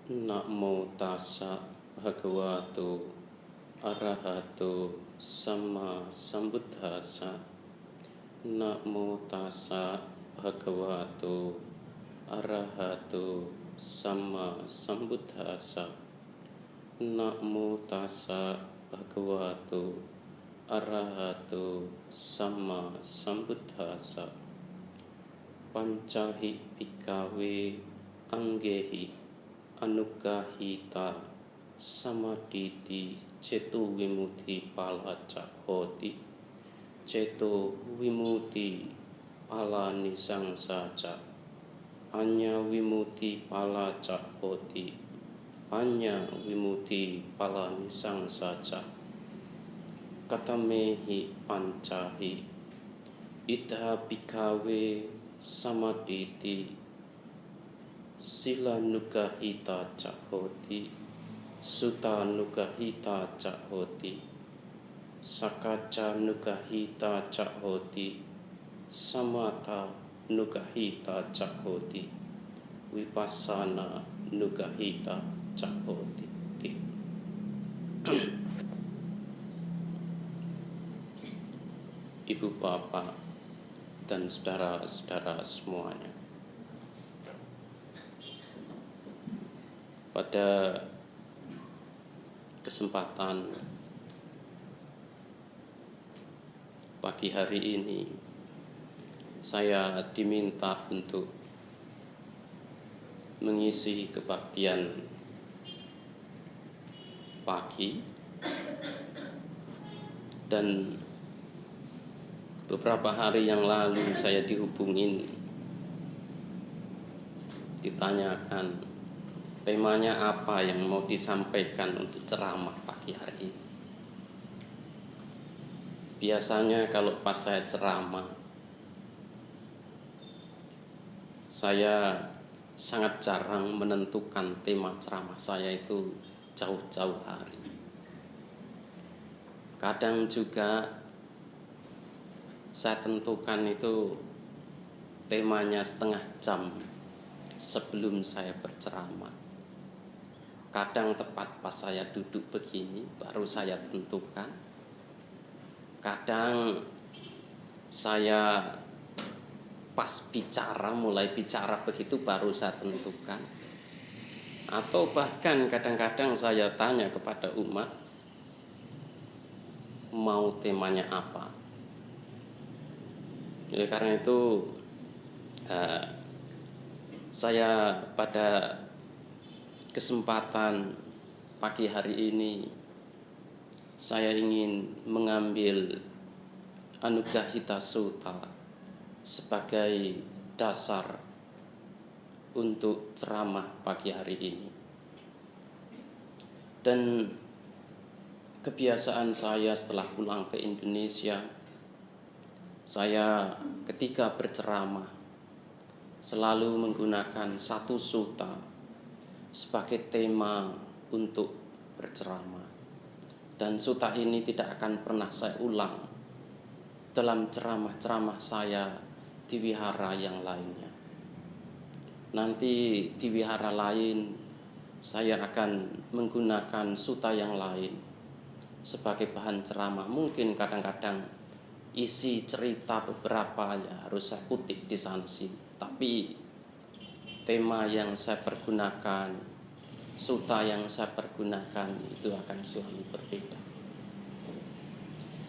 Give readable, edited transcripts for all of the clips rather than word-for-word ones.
Namo tassa bhagavato arahato sama sambuddhassa. Namo tassa bhagavato arahato sama sambuddhassa. Namo tassa bhagavato arahato sama sambuddhassa. Pancahi bhikkhave anggehi anuggahita samaditi ceto vimutti palaca hoti. Ceto vimutti palani sangsaca anya vimutti palaca hoti. Anya vimutti palani sangsaca katamehi pancahi idha bhikkhave samaditi sila nugahita cahoti, suta nugahita cahoti, sakaca nugahita cahoti, samata nugahita cahoti, vipassana nugahita cahoti. Ibu bapak dan saudara-saudara semuanya, pada kesempatan pagi hari ini saya diminta untuk mengisi kebaktian pagi, dan beberapa hari yang lalu saya dihubungin, ditanyakan temanya apa yang mau disampaikan untuk ceramah pagi hari ini. Biasanya kalau pas saya ceramah, saya sangat jarang menentukan tema ceramah saya itu jauh-jauh hari. Kadang juga saya tentukan itu temanya setengah jam sebelum saya berceramah. Kadang tepat pas saya duduk begini baru saya tentukan. Kadang saya pas bicara, mulai bicara begitu baru saya tentukan. Atau bahkan kadang-kadang saya tanya kepada umat, mau temanya apa. Jadi karena itu saya pada kesempatan pagi hari ini saya ingin mengambil Anuggahita Sutta sebagai dasar untuk ceramah pagi hari ini. Dan kebiasaan saya setelah pulang ke Indonesia, saya ketika berceramah selalu menggunakan satu sutta sebagai tema untuk berceramah. Dan sutta ini tidak akan pernah saya ulang dalam ceramah-ceramah saya di wihara yang lainnya. Nanti di wihara lain saya akan menggunakan sutta yang lain sebagai bahan ceramah. Mungkin kadang-kadang isi cerita beberapa ya harus saya kutip di sana sini, tapi tema yang saya pergunakan, sutta yang saya pergunakan itu akan selalu berbeda.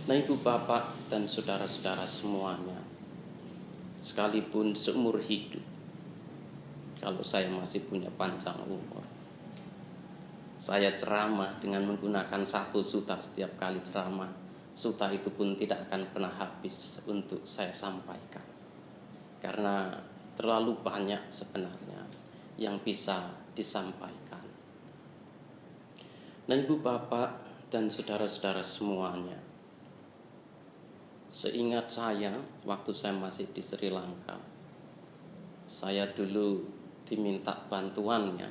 Nah, ibu bapak dan saudara-saudara semuanya, sekalipun seumur hidup, kalau saya masih punya panjang umur, saya ceramah dengan menggunakan satu sutta setiap kali ceramah. Sutta itu pun tidak akan pernah habis untuk saya sampaikan, karena terlalu banyak sebenarnya yang bisa disampaikan. Nah, ibu bapak dan saudara-saudara semuanya, seingat saya waktu saya masih di Sri Lanka, saya dulu diminta bantuannya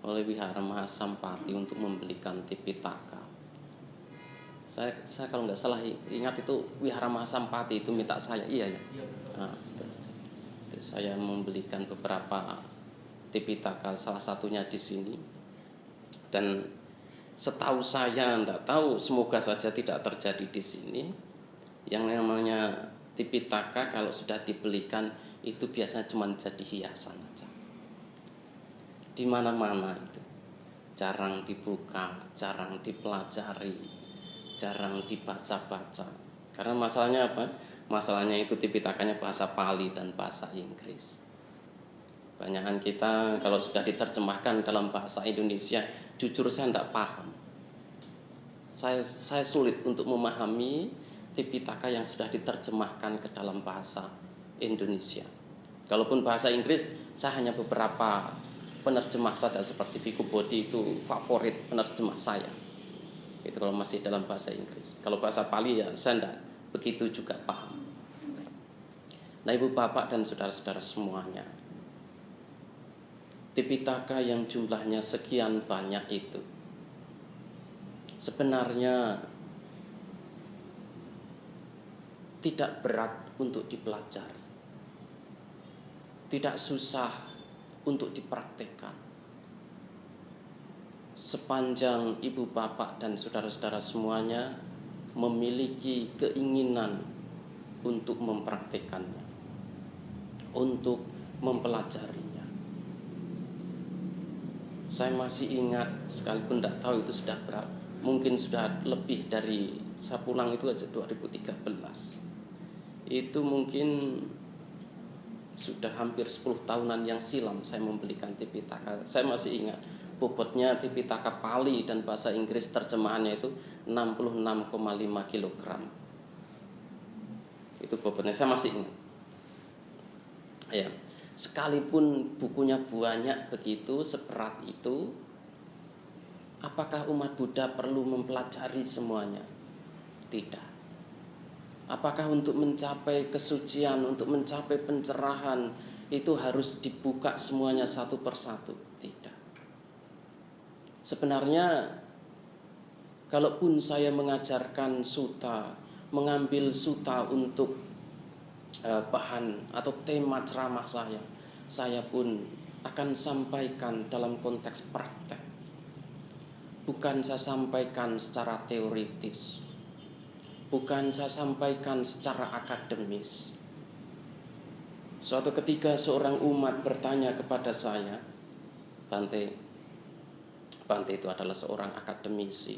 oleh Wihara Mahasampati untuk membelikan Tipitaka. Saya kalau nggak salah ingat itu Wihara Mahasampati itu minta saya, iya ya. Nah, itu saya membelikan beberapa Tipitaka salah satunya di sini. Dan setahu saya, tidak tahu, semoga saja tidak terjadi di sini. Yang namanya Tipitaka kalau sudah dibelikan itu biasanya cuma jadi hiasan aja. Di mana-mana itu jarang dibuka, jarang dipelajari, jarang dibaca-baca. Karena masalahnya apa? Masalahnya itu Tipitakanya bahasa Pali dan bahasa Inggris. Banyakan kita kalau sudah diterjemahkan dalam bahasa Indonesia, jujur saya tidak paham. Saya sulit untuk memahami Tipitaka yang sudah diterjemahkan ke dalam bahasa Indonesia. Kalaupun bahasa Inggris, saya hanya beberapa penerjemah saja, seperti Biku Bodhi itu favorit penerjemah saya. Itu kalau masih dalam bahasa Inggris. Kalau bahasa Pali ya saya tidak begitu juga paham. Nah, ibu bapak dan saudara-saudara semuanya, Tipitaka yang jumlahnya sekian banyak itu sebenarnya tidak berat untuk dipelajari, tidak susah untuk dipraktikkan. Sepanjang ibu bapak dan saudara-saudara semuanya memiliki keinginan untuk mempraktikkannya, untuk mempelajarinya. Saya masih ingat, sekalipun tidak tahu itu sudah berapa, mungkin sudah lebih dari, saya pulang itu aja 2013. Itu mungkin sudah hampir 10 tahunan yang silam saya membelikan Tipitaka. Saya masih ingat bobotnya Tipitaka Pali dan bahasa Inggris terjemahannya itu 66,5 kg. Itu bobotnya, saya masih ingat. Ya, sekalipun bukunya banyak begitu, seberat itu, apakah umat Buddha perlu mempelajari semuanya? Tidak. Apakah untuk mencapai kesucian, untuk mencapai pencerahan itu harus dibuka semuanya satu persatu? Tidak. Sebenarnya kalaupun saya mengajarkan sutta, mengambil sutta untuk bahan atau tema ceramah saya pun akan sampaikan dalam konteks praktek. Bukan saya sampaikan secara teoritis, bukan saya sampaikan secara akademis. Suatu ketika seorang umat bertanya kepada saya, Bante itu adalah seorang akademisi,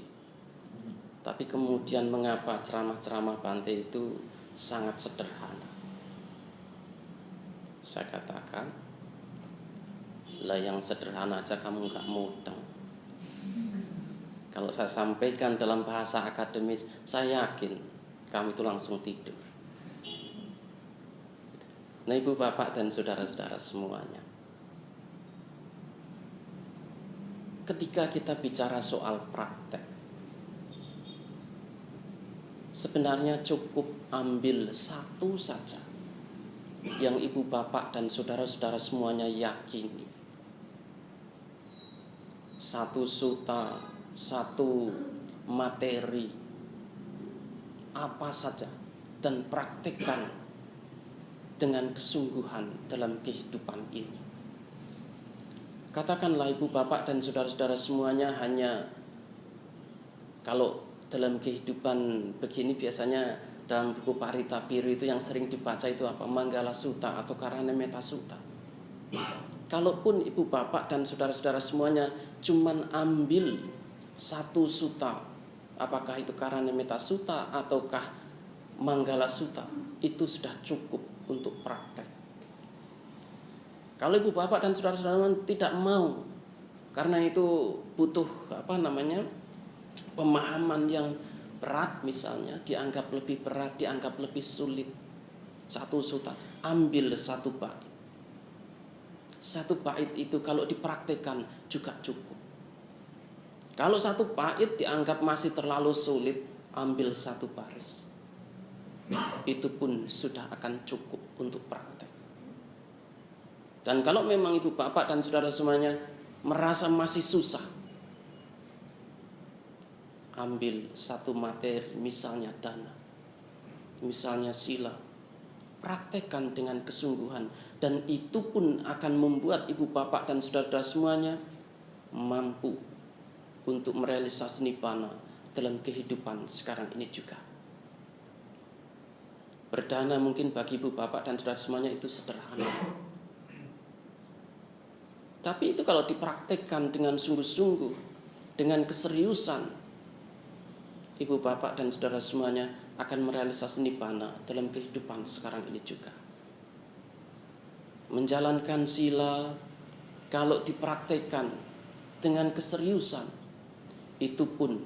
tapi kemudian mengapa ceramah-ceramah Bante itu sangat sederhana? Saya katakan, lah yang sederhana aja kamu gak mudeng. Kalau saya sampaikan dalam bahasa akademis, saya yakin kamu itu langsung tidur. Nah, ibu bapak dan saudara-saudara semuanya, ketika kita bicara soal praktek, sebenarnya cukup ambil satu saja yang ibu bapak dan saudara-saudara semuanya yakini. Satu sutta, satu materi, apa saja, dan praktikkan dengan kesungguhan dalam kehidupan ini. Katakanlah ibu bapak dan saudara-saudara semuanya hanya, kalau dalam kehidupan begini biasanya dalam buku Paritapiru itu yang sering dibaca itu apa? Manggala Sutta atau Karanemetta Sutta. Kalaupun ibu bapak dan saudara-saudara semuanya cuman ambil satu sutta, apakah itu Karanemetta Sutta ataukah Manggala Sutta, itu sudah cukup untuk praktek. Kalau ibu bapak dan saudara-saudara tidak mau, karena itu butuh pemahaman yang berat, misalnya dianggap lebih berat, dianggap lebih sulit, satu sutta, ambil satu bait. Satu bait itu kalau dipraktekkan juga cukup. Kalau satu bait dianggap masih terlalu sulit, ambil satu baris. Itu pun sudah akan cukup untuk praktek. Dan kalau memang ibu bapak dan saudara semuanya merasa masih susah, ambil satu materi, misalnya dana, misalnya sila, dipraktekkan dengan kesungguhan, dan itu pun akan membuat ibu bapak dan saudara-saudara semuanya mampu untuk merealisasi nibbana dalam kehidupan sekarang ini juga. Berdana mungkin bagi ibu bapak dan saudara semuanya itu sederhana, tapi itu kalau dipraktekkan dengan sungguh-sungguh, dengan keseriusan, ibu bapak dan saudara semuanya akan merealisasi nibbana dalam kehidupan sekarang ini juga. Menjalankan sila kalau dipraktekkan dengan keseriusan, itu pun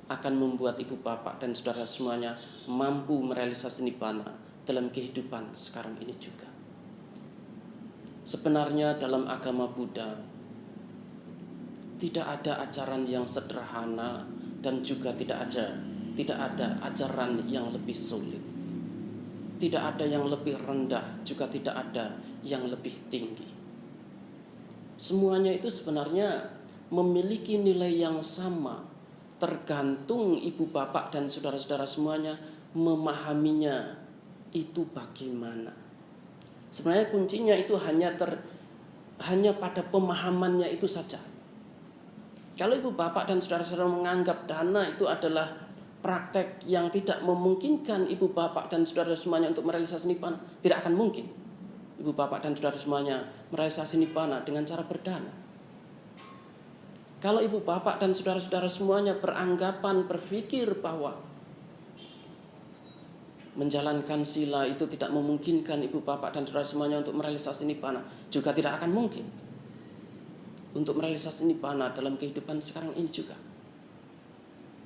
akan membuat ibu bapak dan saudara semuanya mampu merealisasi nibbana dalam kehidupan sekarang ini juga. Sebenarnya dalam agama Buddha tidak ada ajaran yang sederhana, dan juga tidak ada ajaran yang lebih sulit. Tidak ada yang lebih rendah, juga tidak ada yang lebih tinggi. Semuanya itu sebenarnya memiliki nilai yang sama, tergantung ibu bapak dan saudara-saudara semuanya memahaminya itu bagaimana. Sebenarnya kuncinya itu hanya pada pemahamannya itu saja. Kalau ibu bapak dan saudara-saudara menganggap dana itu adalah praktek yang tidak memungkinkan ibu bapak dan saudara semuanya untuk merealisasi nibbana, tidak akan mungkin ibu bapak dan saudara semuanya merealisasi nibbana dengan cara berdana. Kalau ibu bapak dan saudara-saudara semuanya berpikir bahwa menjalankan sila itu tidak memungkinkan ibu bapak dan saudara semuanya untuk merealisasi nibbana, juga tidak akan mungkin untuk merealisasi nibbana dalam kehidupan sekarang ini juga.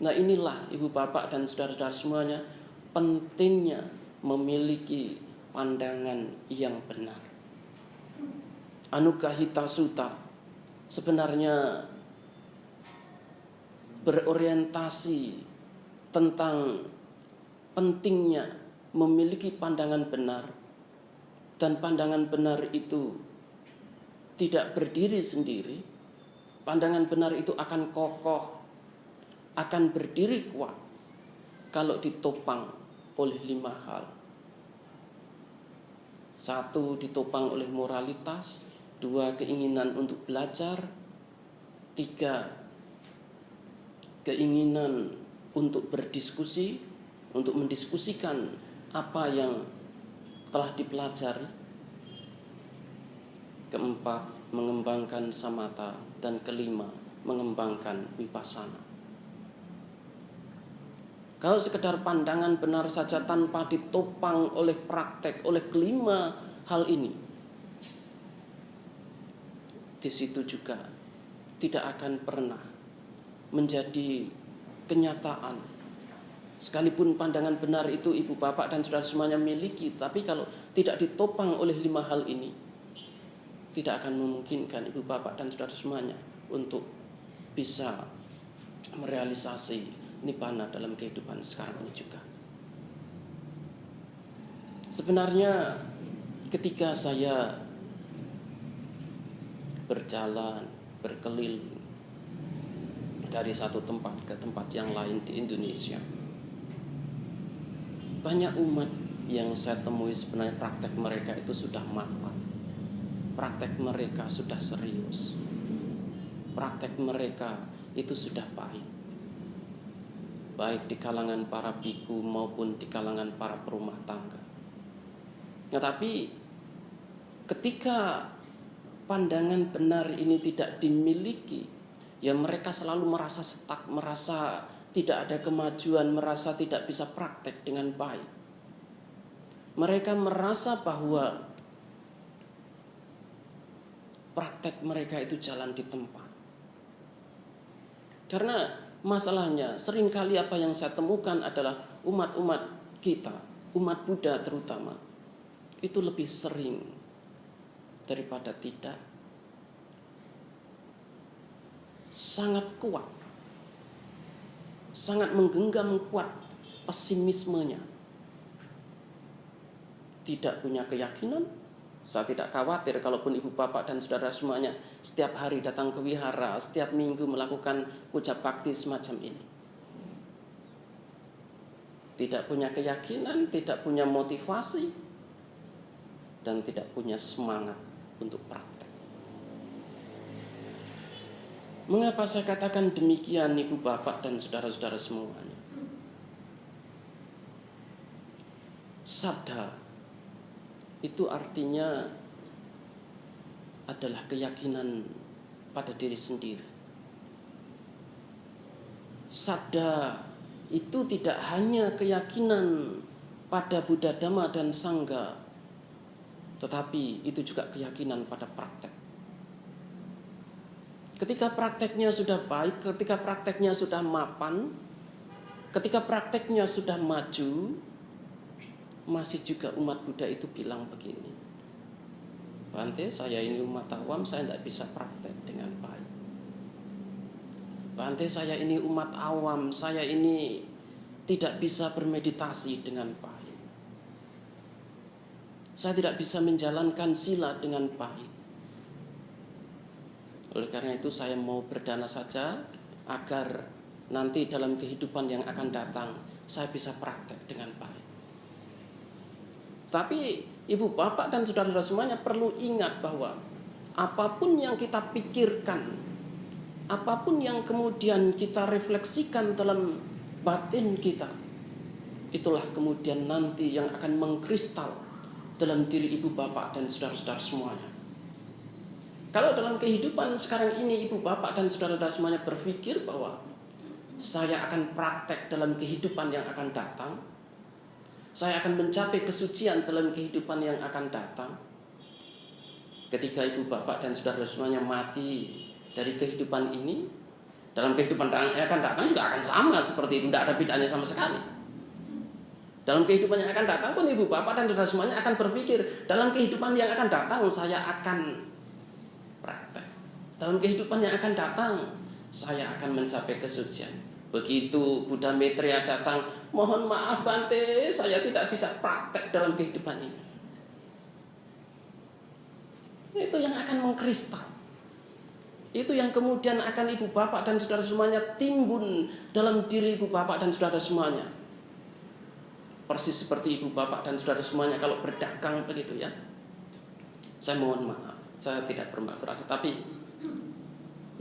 Nah, inilah ibu bapak dan saudara-saudara semuanya pentingnya memiliki pandangan yang benar. Anugahita Sutta sebenarnya berorientasi tentang pentingnya memiliki pandangan benar, dan pandangan benar itu tidak berdiri sendiri. Pandangan benar itu akan kokoh, akan berdiri kuat kalau ditopang oleh 5 hal. 1, ditopang oleh moralitas. 2, keinginan untuk belajar. 3, keinginan untuk berdiskusi, untuk mendiskusikan apa yang telah dipelajari. 4, mengembangkan samatha. Dan 5, mengembangkan vipassana. Kalau sekedar pandangan benar saja tanpa ditopang oleh praktek, oleh 5 hal ini, di situ juga tidak akan pernah menjadi kenyataan. Sekalipun pandangan benar itu ibu bapak dan saudara semuanya miliki, tapi kalau tidak ditopang oleh 5 hal ini, tidak akan memungkinkan ibu bapak dan saudara semuanya untuk bisa merealisasi nibbana dalam kehidupan sekarang ini juga. Sebenarnya ketika saya berjalan, berkeliling dari satu tempat ke tempat yang lain di Indonesia, banyak umat yang saya temui sebenarnya praktek mereka itu sudah mapan. Praktek mereka sudah serius. Praktek mereka itu sudah baik. Baik di kalangan para biku maupun di kalangan para perumah tangga. Nah, tapi ketika pandangan benar ini tidak dimiliki, ya mereka selalu merasa stuck, merasa tidak ada kemajuan, merasa tidak bisa praktek dengan baik. Mereka merasa bahwa praktek mereka itu jalan di tempat. Karena masalahnya seringkali apa yang saya temukan adalah umat-umat kita, umat Buddha terutama, itu lebih sering daripada tidak sangat kuat, sangat menggenggam kuat pesimismenya. Tidak punya keyakinan. Saya tidak khawatir kalaupun ibu bapak dan saudara semuanya setiap hari datang ke wihara, setiap minggu melakukan puja bakti semacam ini. Tidak punya keyakinan, tidak punya motivasi, dan tidak punya semangat untuk praktek. Mengapa saya katakan demikian, ibu bapak dan saudara-saudara semuanya? Sabda itu artinya adalah keyakinan pada diri sendiri. Sabda itu tidak hanya keyakinan pada Buddha, Dhamma, dan Sangha, tetapi itu juga keyakinan pada praktek. Ketika prakteknya sudah baik, ketika prakteknya sudah mapan, ketika prakteknya sudah maju, masih juga umat Buddha itu bilang begini, Bante, saya ini umat awam, saya tidak bisa praktek dengan baik. Bante, saya ini umat awam, saya ini tidak bisa bermeditasi dengan baik. Saya tidak bisa menjalankan sila dengan baik. Oleh karena itu saya mau berdana saja agar nanti dalam kehidupan yang akan datang saya bisa praktek dengan baik. Tapi ibu bapak dan saudara-saudara semuanya perlu ingat bahwa apapun yang kita pikirkan, apapun yang kemudian kita refleksikan dalam batin kita, itulah kemudian nanti yang akan mengkristal dalam diri ibu bapak dan saudara-saudara semuanya. Kalau dalam kehidupan sekarang ini ibu bapak dan saudara-saudara semuanya berpikir bahwa saya akan praktek dalam kehidupan yang akan datang, saya akan mencapai kesucian dalam kehidupan yang akan datang, ketika ibu bapak dan saudara semuanya mati dari kehidupan ini, dalam kehidupan yang akan datang juga akan sama seperti itu, tidak ada bedanya sama sekali. Dalam kehidupan yang akan datang pun ibu bapak dan saudara semuanya akan berpikir, dalam kehidupan yang akan datang saya akan praktek, dalam kehidupan yang akan datang saya akan mencapai kesucian. Begitu Buddha Maitreya datang, mohon maaf Bante, saya tidak bisa praktek dalam kehidupan ini. Itu yang akan mengkristal. Itu yang kemudian akan ibu bapak dan saudara semuanya timbun dalam diri ibu bapak dan saudara semuanya. Persis seperti ibu bapak dan saudara semuanya kalau berdagang begitu ya. Saya mohon maaf, saya tidak bermaksud rasa, tapi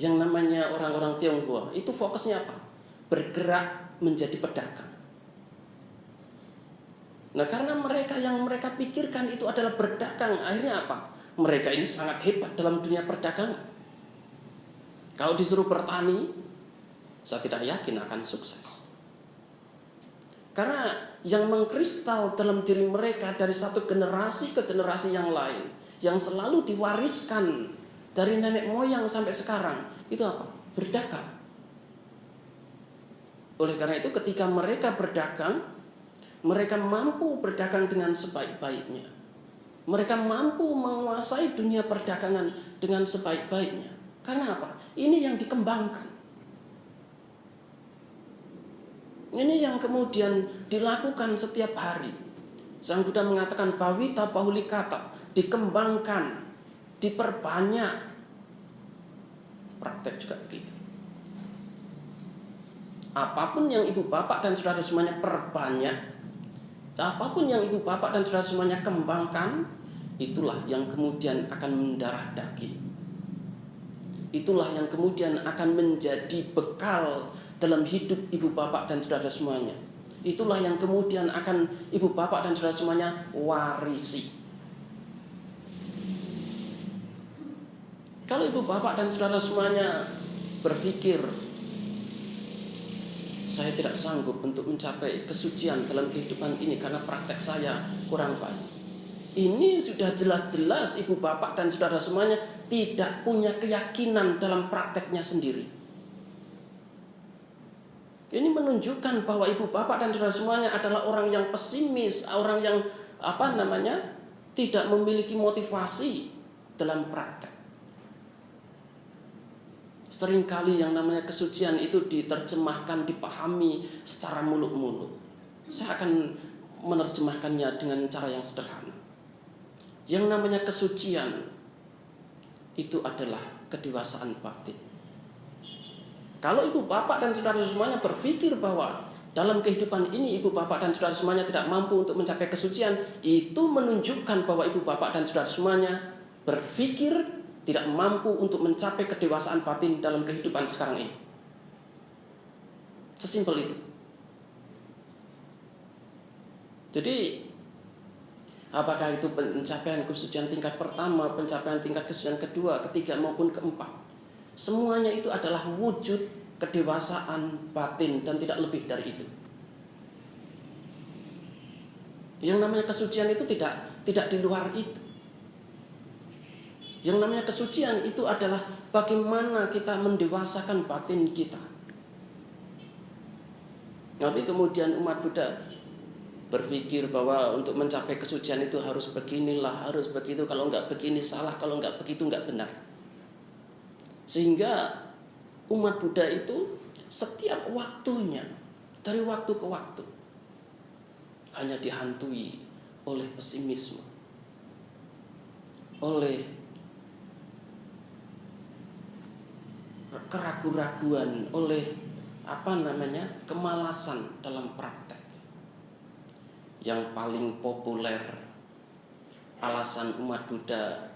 yang namanya orang-orang Tionghoa itu fokusnya apa? Bergerak menjadi pedagang. Nah, karena mereka yang mereka pikirkan itu adalah berdagang, akhirnya apa? Mereka ini sangat hebat dalam dunia perdagangan. Kalau disuruh bertani, saya tidak yakin akan sukses. Karena yang mengkristal dalam diri mereka dari satu generasi ke generasi yang lain, yang selalu diwariskan dari nenek moyang sampai sekarang, itu apa? Berdagang. Oleh karena itu ketika mereka berdagang, mereka mampu berdagang dengan sebaik-baiknya. Mereka mampu menguasai dunia perdagangan dengan sebaik-baiknya. Karena apa? Ini yang dikembangkan. Ini yang kemudian dilakukan setiap hari. Sang Buddha mengatakan bhavita bahulikata, dikembangkan, diperbanyak. Praktek juga begitu. Apapun yang ibu bapak dan saudara semuanya perbanyak, apapun yang ibu bapak dan saudara semuanya kembangkan, itulah yang kemudian akan mendarah daging. Itulah yang kemudian akan menjadi bekal dalam hidup ibu bapak dan saudara semuanya. Itulah yang kemudian akan ibu bapak dan saudara semuanya warisi. Kalau ibu bapak dan saudara semuanya berpikir, saya tidak sanggup untuk mencapai kesucian dalam kehidupan ini karena praktek saya kurang baik. Ini sudah jelas-jelas ibu bapak dan saudara semuanya tidak punya keyakinan dalam prakteknya sendiri. Ini menunjukkan bahwa ibu bapak dan saudara semuanya adalah orang yang pesimis, orang yang tidak memiliki motivasi dalam praktek. Seringkali yang namanya kesucian itu diterjemahkan, dipahami secara muluk-muluk. Saya akan menerjemahkannya dengan cara yang sederhana. Yang namanya kesucian itu adalah kedewasaan batin. Kalau ibu bapak dan saudara semuanya berpikir bahwa dalam kehidupan ini ibu bapak dan saudara semuanya tidak mampu untuk mencapai kesucian, itu menunjukkan bahwa ibu bapak dan saudara semuanya berpikir tidak mampu untuk mencapai kedewasaan batin dalam kehidupan sekarang ini. Sesimpel itu. Jadi apakah itu pencapaian kesucian tingkat pertama, pencapaian tingkat kesucian kedua, ketiga maupun keempat, semuanya itu adalah wujud kedewasaan batin dan tidak lebih dari itu. Yang namanya kesucian itu tidak di luar itu. Yang namanya kesucian itu adalah bagaimana kita mendewasakan batin kita. Tapi kemudian umat Buddha berpikir bahwa untuk mencapai kesucian itu harus beginilah, harus begitu, kalau enggak begini salah, kalau enggak begitu enggak benar. Sehingga umat Buddha itu setiap waktunya, dari waktu ke waktu, hanya dihantui oleh pesimisme, oleh keraguan-raguan, oleh kemalasan dalam praktek. Yang paling populer alasan umat Buddha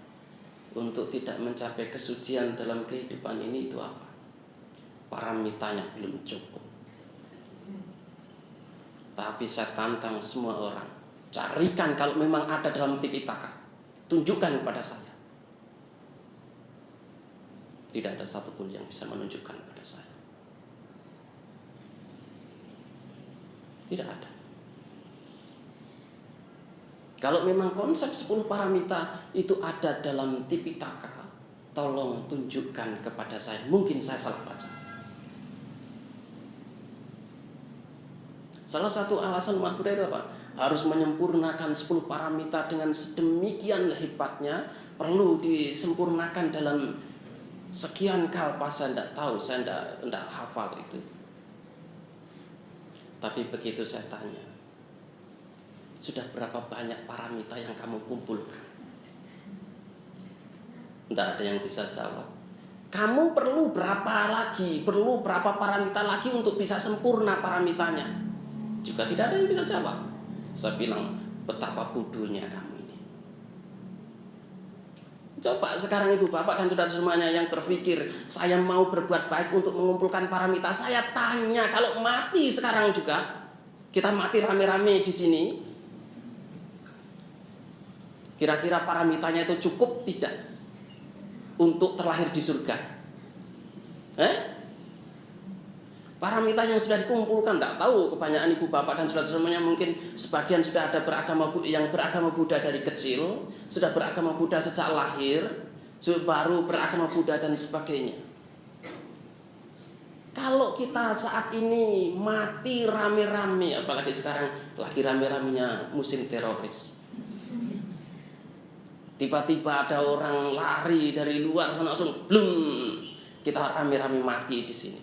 untuk tidak mencapai kesucian dalam kehidupan ini itu apa? Paramitanya belum cukup. Tapi saya tantang semua orang, carikan kalau memang ada dalam Tipitaka, tunjukkan kepada saya. Tidak ada satupun yang bisa menunjukkan kepada saya. Tidak ada. Kalau memang konsep 10 paramita itu ada dalam Tipitaka, tolong tunjukkan kepada saya. Mungkin saya salah baca. Salah satu alasan umat Buddha itu apa? Harus menyempurnakan 10 paramita dengan sedemikian hebatnya, perlu disempurnakan dalam sekian kalpa. Saya tidak tahu, saya tidak hafal itu. Tapi begitu saya tanya, sudah berapa banyak paramita yang kamu kumpulkan? Tidak ada yang bisa jawab. Kamu perlu berapa lagi? Perlu berapa paramita lagi untuk bisa sempurna paramitanya? Juga tidak ada yang bisa jawab. Saya bilang, betapa bodohnya kamu ini. Coba sekarang ibu bapak dan saudara semuanya yang berpikir, saya mau berbuat baik untuk mengumpulkan paramita. Saya tanya, kalau mati sekarang juga, kita mati rame-rame di sini, kira-kira paramitanya itu cukup tidak untuk terlahir di surga? Paramita yang sudah dikumpulkan, tidak tahu kebanyakan ibu bapak dan saudara semuanya, mungkin sebagian sudah ada yang beragama Buddha dari kecil, sudah beragama Buddha sejak lahir, baru beragama Buddha dan sebagainya. Kalau kita saat ini mati rame-rame, apalagi sekarang lagi rame-ramenya musim teroris, tiba-tiba ada orang lari dari luar sana langsung blum, kita rame-rame mati di sini.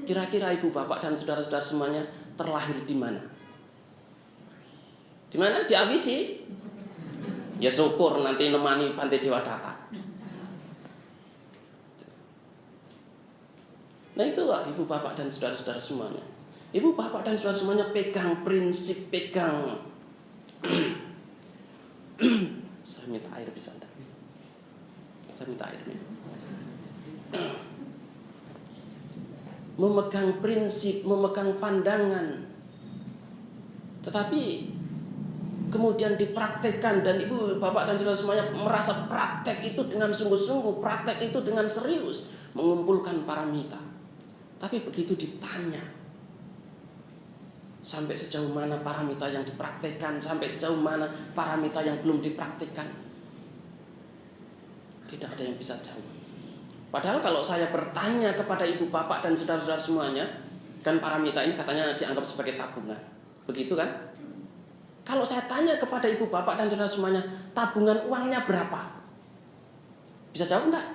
Kira-kira ibu bapak dan saudara-saudara semuanya terlahir di mana? Di mana? Di Awiji? Ya syukur nanti nemani Bante Dewa Data. Nah itulah ibu bapak dan saudara-saudara semuanya. Ibu bapak dan saudara semuanya pegang prinsip, pegang saya minta air bisa enggak? Saya minta air minum. Memegang prinsip, memegang pandangan, tetapi kemudian dipraktekkan, dan ibu bapak dan saudara semuanya merasa praktek itu dengan sungguh-sungguh, praktek itu dengan serius, mengumpulkan paramita. Tapi begitu ditanya, sampai sejauh mana paramita yang dipraktekkan, sampai sejauh mana paramita yang belum dipraktekkan, tidak ada yang bisa jawab. Padahal kalau saya bertanya kepada ibu bapak dan saudara-saudara semuanya, kan paramita ini katanya dianggap sebagai tabungan, begitu kan? Kalau saya tanya kepada ibu bapak dan saudara semuanya, tabungan uangnya berapa? Bisa jawab enggak?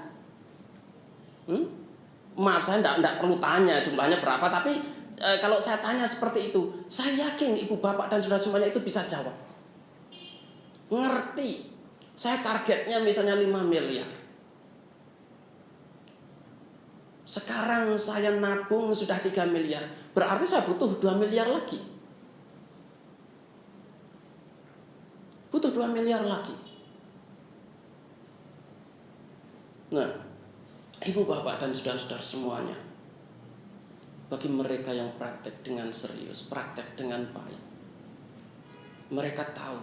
Maaf, saya enggak perlu tanya jumlahnya berapa, tapi kalau saya tanya seperti itu, saya yakin ibu bapak dan saudara semuanya itu bisa jawab. Ngerti. Saya targetnya misalnya 5 miliar. Sekarang saya nabung sudah 3 miliar, berarti saya butuh 2 miliar lagi. Butuh 2 miliar lagi. Nah, ibu bapak dan saudara-saudara semuanya, bagi mereka yang praktek dengan serius, praktek dengan baik, mereka tahu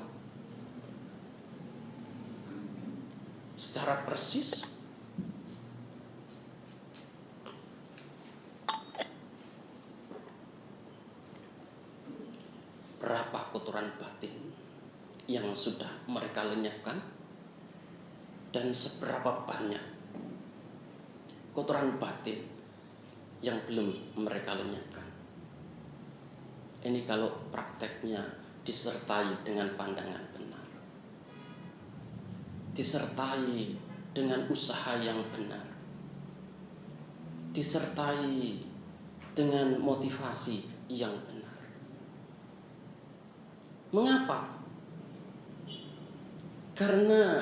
secara persis berapa kotoran batin yang sudah mereka lenyapkan dan seberapa banyak kotoran batin yang belum mereka lenyapkan. Ini kalau prakteknya disertai dengan pandangan benar, disertai dengan usaha yang benar, disertai dengan motivasi yang benar. Mengapa? Karena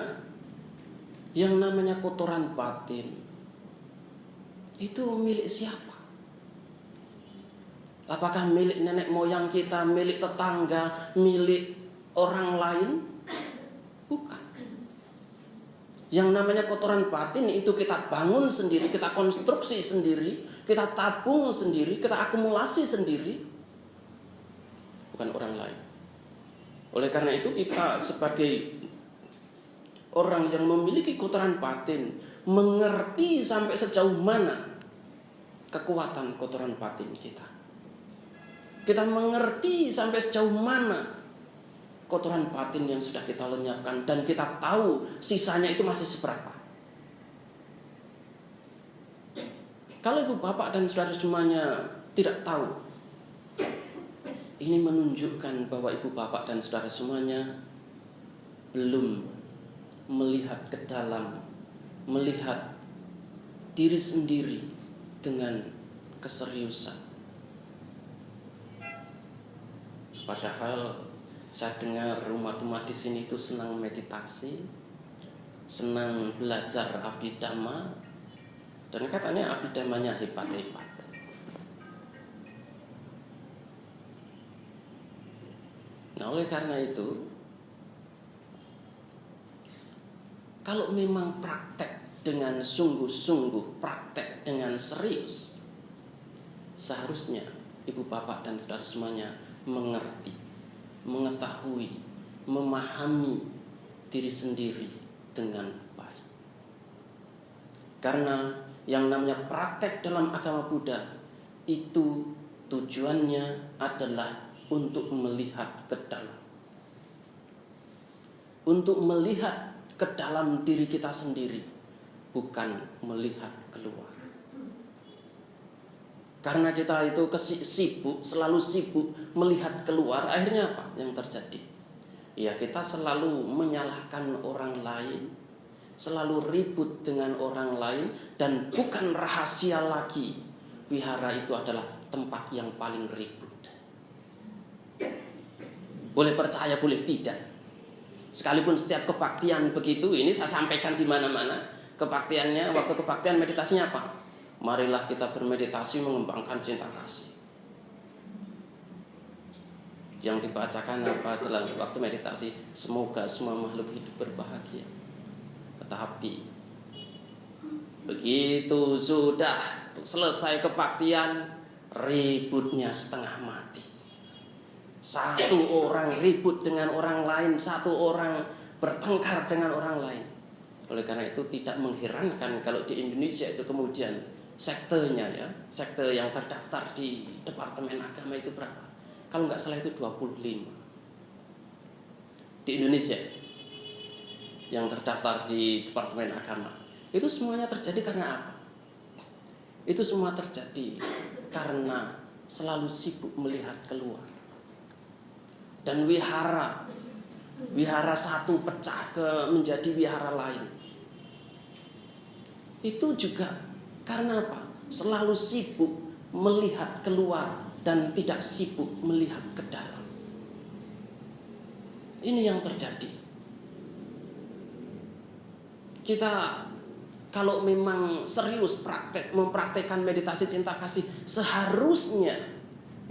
yang namanya kotoran batin itu milik siapa? Apakah milik nenek moyang kita, milik tetangga, milik orang lain? Bukan. Yang namanya kotoran batin itu kita bangun sendiri, kita konstruksi sendiri, kita tabung sendiri, kita akumulasi sendiri. Bukan orang lain. Oleh karena itu kita sebagai orang yang memiliki kotoran batin mengerti sampai sejauh mana kekuatan kotoran batin kita. Kita mengerti sampai sejauh mana kotoran batin yang sudah kita lenyapkan, dan kita tahu sisanya itu masih seberapa. Kalau ibu bapak dan saudara semuanya tidak tahu, ini menunjukkan bahwa ibu bapak dan saudara semuanya belum melihat ke dalam, melihat diri sendiri dengan keseriusan. Padahal saya dengar umat-umat di sini itu senang meditasi, senang belajar abhidhamma, dan katanya abhidhammanya hebat-hebat. Nah, oleh karena itu, kalau memang praktek dengan sungguh-sungguh, praktek dengan serius, seharusnya ibu bapak dan saudara semuanya mengerti, mengetahui, memahami diri sendiri dengan baik. Karena yang namanya praktek dalam agama Buddha itu tujuannya adalah untuk melihat ke dalam, untuk melihat ke dalam diri kita sendiri, bukan melihat keluar. Karena kita itu selalu sibuk melihat keluar, akhirnya apa yang terjadi? Ya, kita selalu menyalahkan orang lain, selalu ribut dengan orang lain, dan bukan rahasia lagi, wihara itu adalah tempat yang paling ribut. Boleh percaya, boleh tidak. Sekalipun setiap kebaktian begitu, ini saya sampaikan di mana-mana. Kebaktiannya, waktu kebaktian meditasinya apa? Marilah kita bermeditasi mengembangkan cinta kasih. Yang dibacakan apa dalam waktu meditasi? Semoga semua makhluk hidup berbahagia. Tetapi begitu sudah selesai kebaktian, ributnya setengah mati. Satu orang ribut dengan orang lain, satu orang bertengkar dengan orang lain. Oleh karena itu tidak mengherankan kalau di Indonesia itu kemudian sektenya, ya, sekte yang terdaftar di Departemen Agama itu berapa? Kalau nggak salah itu 25 di Indonesia yang terdaftar di Departemen Agama. Itu semuanya terjadi karena apa? Itu semua terjadi karena selalu sibuk melihat keluar. Dan wihara satu pecah menjadi wihara lain. Itu juga karena apa? Selalu sibuk melihat keluar dan tidak sibuk melihat ke dalam. Ini yang terjadi. Kita kalau memang serius mempraktekkan meditasi cinta kasih, seharusnya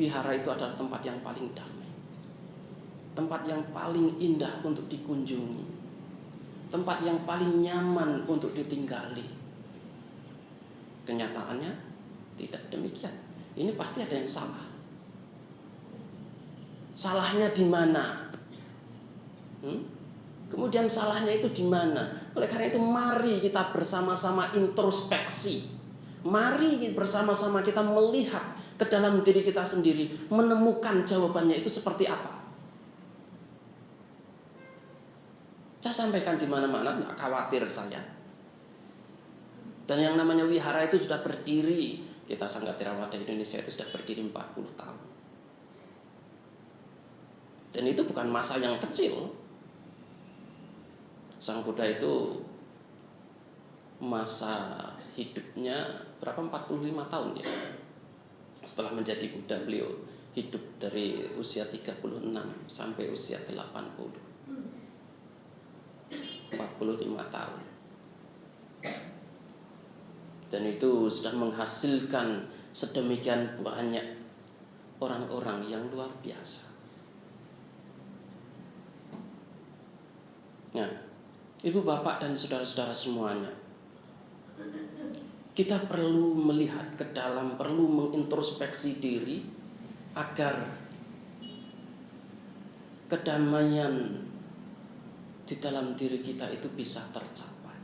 wihara itu adalah tempat yang paling damai, tempat yang paling indah untuk dikunjungi, tempat yang paling nyaman untuk ditinggali. Kenyataannya tidak demikian. Ini pasti ada yang salah. Salahnya di mana? Kemudian salahnya itu di mana? Oleh karena itu mari kita bersama-sama introspeksi. Mari bersama-sama kita melihat ke dalam diri kita sendiri, menemukan jawabannya itu seperti apa. Saya sampaikan di mana-mana, nggak khawatir saya. Dan yang namanya wihara itu sudah berdiri, kita Sangga Theravada Indonesia itu sudah berdiri 40 tahun. Dan itu bukan masa yang kecil. Sang Buddha itu masa hidupnya berapa? 45 tahun ya. Setelah menjadi Buddha, beliau hidup dari usia 36 sampai usia 80. 45 tahun. Dan itu sudah menghasilkan sedemikian banyak orang-orang yang luar biasa. Nah, ibu bapak dan saudara-saudara semuanya, kita perlu melihat ke dalam, perlu mengintrospeksi diri agar kedamaian di dalam diri kita itu bisa tercapai.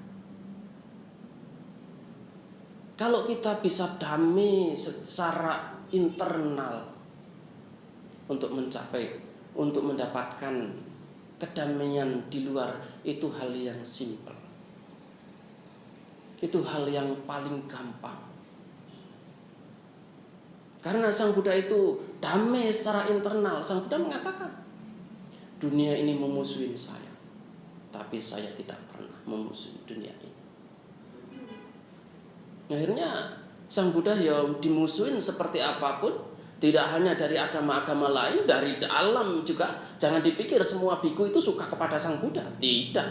Kalau kita bisa damai secara internal untuk mendapatkan kedamaian di luar, itu hal yang simpel. Itu hal yang paling gampang. Karena Sang Buddha itu damai secara internal. Sang Buddha mengatakan, dunia ini memusuhin saya, tapi saya tidak pernah memusuhi dunia ini. Akhirnya Sang Buddha yang dimusuhin seperti apapun, tidak hanya dari agama-agama lain, dari dalam juga. Jangan dipikir semua biku itu suka kepada Sang Buddha. Tidak.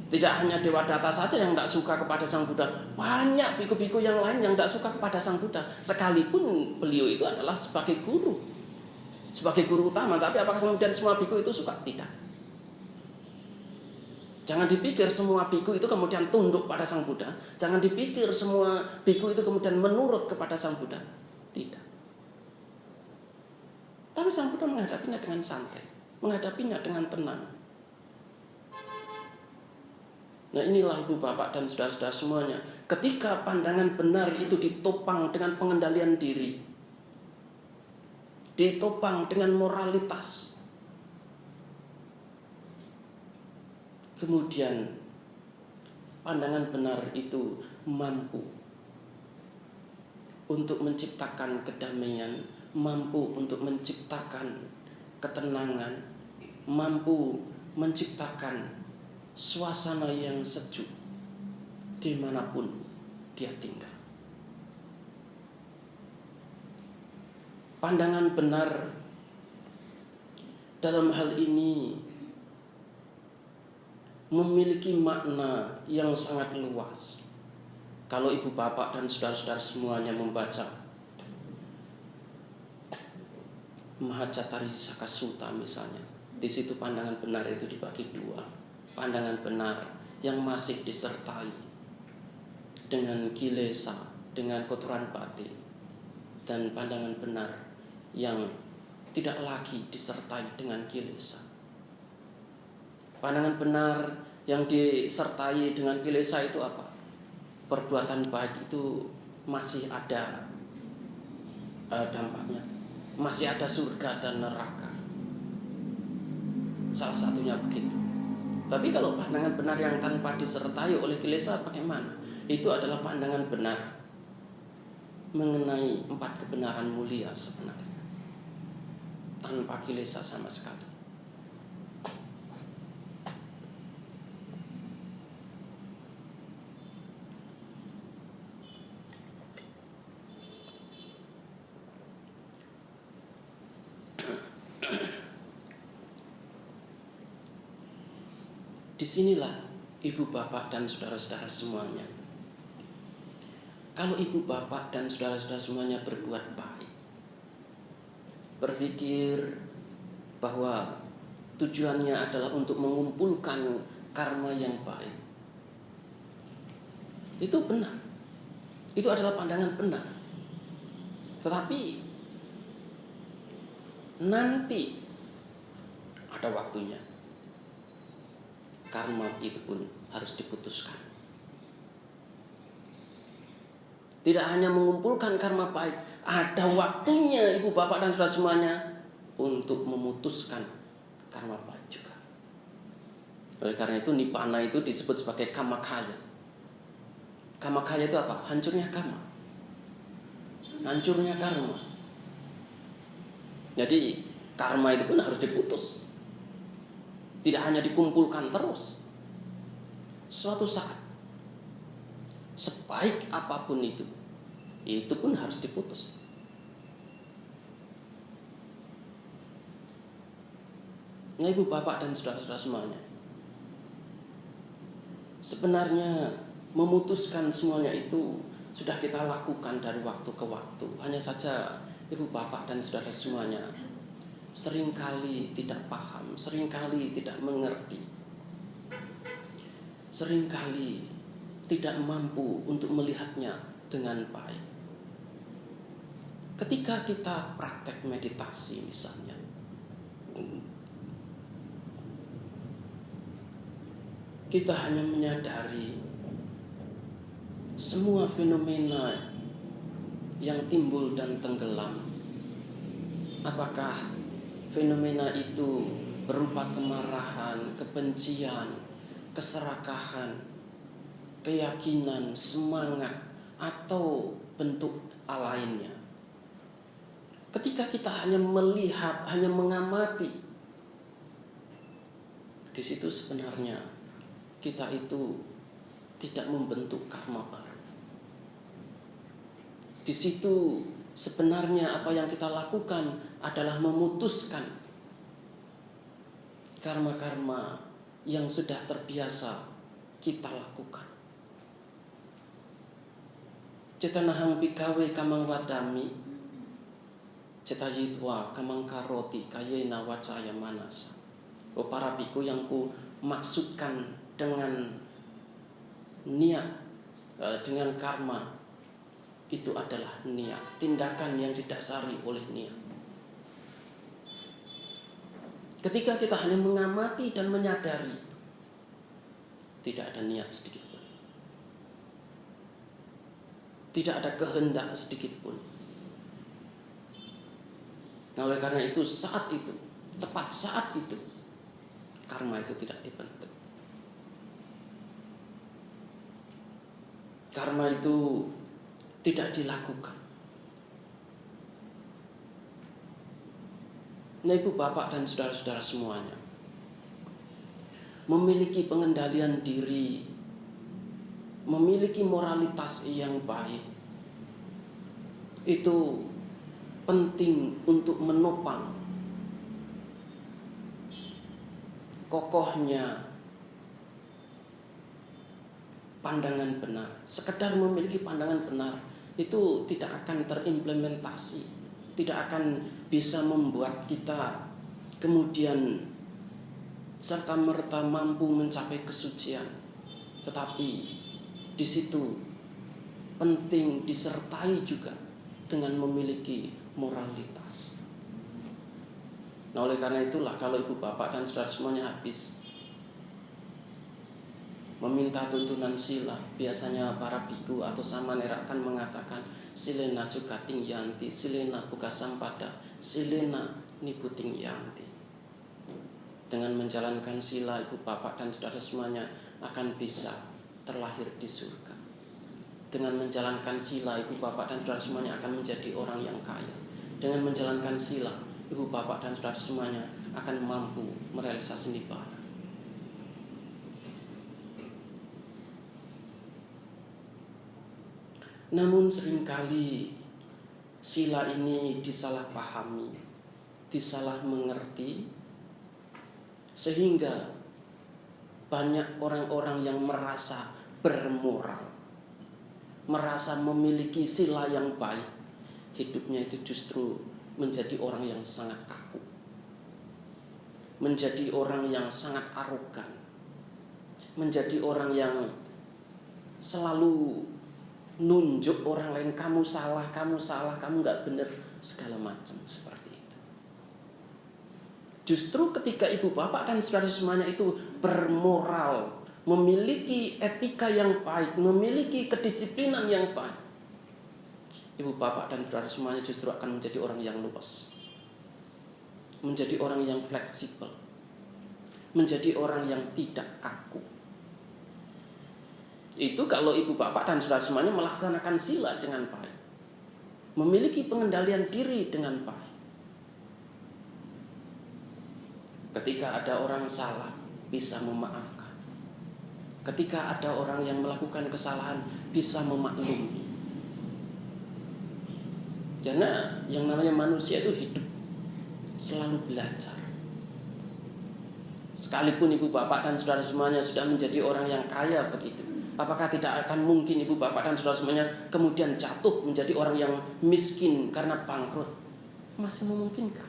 Tidak hanya Dewadatta saja yang tidak suka kepada Sang Buddha. Banyak biku-biku yang lain yang tidak suka kepada Sang Buddha. Sekalipun beliau itu adalah sebagai guru, sebagai guru utama. Tapi apakah kemudian semua biku itu suka? Tidak. Jangan dipikir semua biku itu kemudian tunduk pada Sang Buddha. Jangan dipikir semua biku itu kemudian menurut kepada Sang Buddha. Tidak. Tapi Sang Buddha menghadapinya dengan santai, menghadapinya dengan tenang. Nah, inilah ibu bapak dan saudara-saudara semuanya. Ketika pandangan benar itu ditopang dengan pengendalian diri, ditopang dengan moralitas, kemudian pandangan benar itu mampu untuk menciptakan kedamaian, mampu untuk menciptakan ketenangan, mampu menciptakan suasana yang sejuk dimanapun dia tinggal. Pandangan benar dalam hal ini memiliki makna yang sangat luas. Kalau ibu bapak dan saudara-saudara semuanya membaca Mahajatari-saka Sutta misalnya, di situ pandangan benar itu dibagi dua. Pandangan benar yang masih disertai dengan kilesa, dengan kotoran batin, dan pandangan benar yang tidak lagi disertai dengan kilesa. Pandangan benar yang disertai dengan kilesa itu apa? Perbuatan baik itu masih ada dampaknya, masih ada surga dan neraka. Salah satunya begitu. Tapi kalau pandangan benar yang tanpa disertai oleh kilesa bagaimana? Itu adalah pandangan benar mengenai 4 kebenaran mulia sebenarnya, tanpa kilesa sama sekali. Disinilah ibu bapak dan saudara-saudara semuanya, kalau ibu bapak dan saudara-saudara semuanya berbuat baik, berpikir bahwa tujuannya adalah untuk mengumpulkan karma yang baik, itu benar. Itu adalah pandangan benar. Tetapi nanti ada waktunya karma itu pun harus diputuskan. Tidak hanya mengumpulkan karma baik, ada waktunya ibu bapak dan saudara semuanya untuk memutuskan karma baik juga. Oleh karena itu nibbana itu disebut sebagai kamakaya. Kamakaya itu apa? Hancurnya karma, hancurnya karma. Jadi karma itu pun harus diputus. Tidak hanya dikumpulkan terus. Suatu saat, sebaik apapun itu pun harus diputus. Nah, ibu bapak dan saudara-saudara semuanya, sebenarnya memutuskan semuanya itu sudah kita lakukan dari waktu ke waktu. Hanya saja ibu bapak dan saudara semuanya seringkali tidak paham, seringkali tidak mengerti, seringkali tidak mampu untuk melihatnya dengan baik. Ketika kita praktek meditasi misalnya, kita hanya menyadari semua fenomena yang timbul dan tenggelam. Apakah fenomena itu berupa kemarahan, kebencian, keserakahan, keyakinan, semangat, atau bentuk lainnya. Ketika kita hanya melihat, hanya mengamati, di situ sebenarnya kita itu tidak membentuk karma baru. Di situ sebenarnya apa yang kita lakukan adalah memutuskan karma-karma yang sudah terbiasa kita lakukan. Cetanahang bikawe kamang wadami, cetayitwa kamang karoti kayena wacaya manasa. Oh para biku yang ku maksudkan dengan niat, dengan karma, itu adalah niat, tindakan yang didasari oleh niat. Ketika kita hanya mengamati dan menyadari, tidak ada niat sedikit pun, tidak ada kehendak sedikit pun. Nah, oleh karena itu saat itu, tepat saat itu, karma itu tidak dibentuk. Karma itu tidak dilakukan. Nah, ibu bapak dan saudara-saudara semuanya, memiliki pengendalian diri, memiliki moralitas yang baik, itu penting untuk menopang kokohnya pandangan benar. Sekedar memiliki pandangan benar itu tidak akan terimplementasi, tidak akan bisa membuat kita kemudian serta-merta mampu mencapai kesucian. Tetapi di situ penting disertai juga dengan memiliki moralitas. Nah, oleh karena itulah kalau ibu bapak dan saudara semuanya habis meminta tuntunan sila, biasanya para biku atau samanera akan mengatakan silena sukating yanti, silena buka sampada, silena niputing yanti. Dengan menjalankan sila, ibu bapak dan saudara semuanya akan bisa terlahir di surga. Dengan menjalankan sila, ibu bapak dan saudara semuanya akan menjadi orang yang kaya. Dengan menjalankan sila, ibu bapak dan saudara semuanya akan mampu merealisasi nibbana. Namun seringkali sila ini disalahpahami, disalah mengerti, sehingga banyak orang-orang yang merasa bermoral, merasa memiliki sila yang baik, hidupnya itu justru menjadi orang yang sangat kaku, menjadi orang yang sangat arogan, menjadi orang yang selalu nunjuk orang lain, kamu salah, kamu gak benar, segala macam seperti itu. Justru ketika ibu bapak dan saudara semuanya itu bermoral, memiliki etika yang baik, memiliki kedisiplinan yang baik, ibu bapak dan saudara semuanya justru akan menjadi orang yang luas, menjadi orang yang fleksibel, menjadi orang yang tidak kaku. Itu kalau ibu bapak dan saudara semuanya melaksanakan sila dengan baik, memiliki pengendalian diri dengan baik. Ketika ada orang salah, bisa memaafkan. Ketika ada orang yang melakukan kesalahan, bisa memaklumi. Karena yang namanya manusia itu hidup selalu belajar. Sekalipun ibu bapak dan saudara semuanya sudah menjadi orang yang kaya begitu, apakah tidak akan mungkin ibu bapak dan saudara semuanya kemudian jatuh menjadi orang yang miskin karena bangkrut? Masih memungkinkan.